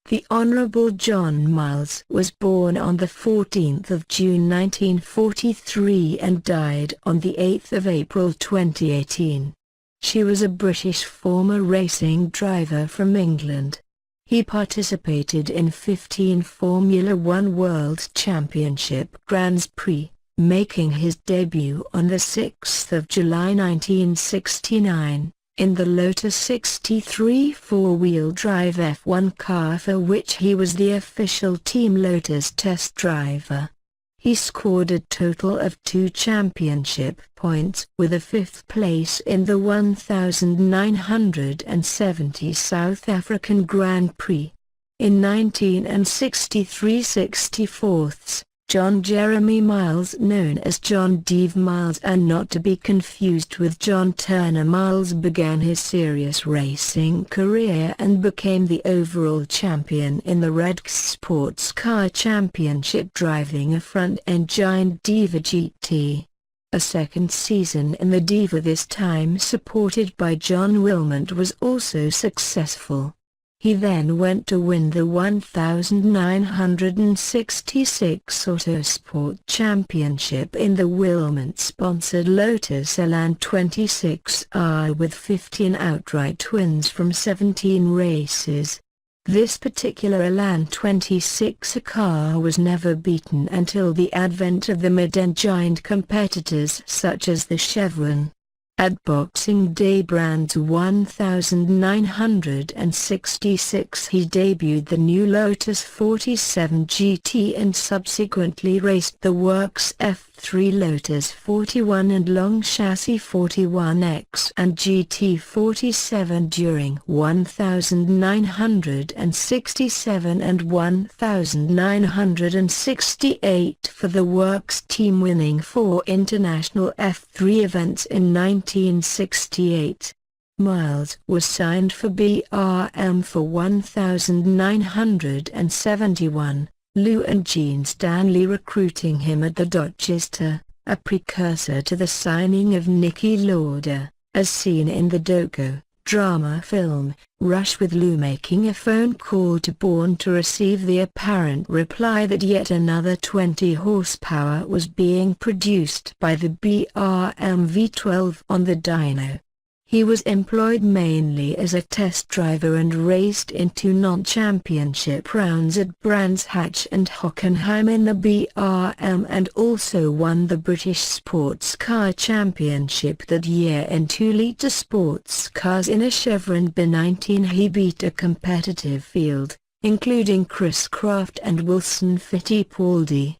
The Honourable John Miles was born on the 14th of June 1943 and died on the 8th of April 2018. She was a British former racing driver from England. He participated in 15 Formula One World Championship Grands Prix, making his debut on the 6th of July 1969. In the Lotus 63 four-wheel drive F1 car for which he was the official Team Lotus test driver. He scored a total of 2 championship points with a 5th place in the 1970 South African Grand Prix. In 1963/64, John Jeremy Miles, known as John Deve Miles and not to be confused with John Turner Miles, began his serious racing career and became the overall champion in the Redx Sports Car Championship, driving a front-end giant Diva GT. A second season in the Diva, this time supported by John Wilmot, was also successful. He then went to win the 1966 Autosport Championship in the Wilmot-sponsored Lotus Elan 26R with 15 outright wins from 17 races. This particular Elan 26 car was never beaten until the advent of the mid-end giant competitors such as the Chevron. At Boxing Day Brands 1966 he debuted the new Lotus 47 GT and subsequently raced the Works F3 Lotus 41 and Long Chassis 41X and GT 47 during 1967 and 1968 for the Works team, winning 4 international F3 events in 1968. Miles was signed for BRM for 1971, Lou and Gene Stanley recruiting him at the Dorchester, a precursor to the signing of Niki Lauda, as seen in the doco-drama film Rush, with Lou making a phone call to Bourne to receive the apparent reply that yet another 20 horsepower was being produced by the BRM V12 on the dyno. He was employed mainly as a test driver and raced in 2 non-championship rounds at Brands Hatch and Hockenheim in the BRM, and also won the British Sports Car Championship that year in 2-litre sports cars in a Chevron B19. He beat a competitive field, including Chris Craft and Wilson Fittipaldi.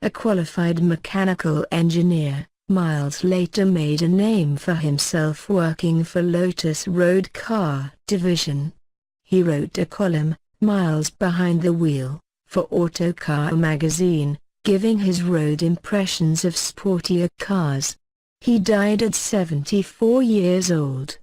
A qualified mechanical engineer, Miles later made a name for himself working for Lotus Road Car Division. He wrote a column, Miles Behind the Wheel, for Autocar magazine, giving his road impressions of sportier cars. He died at 74 years old.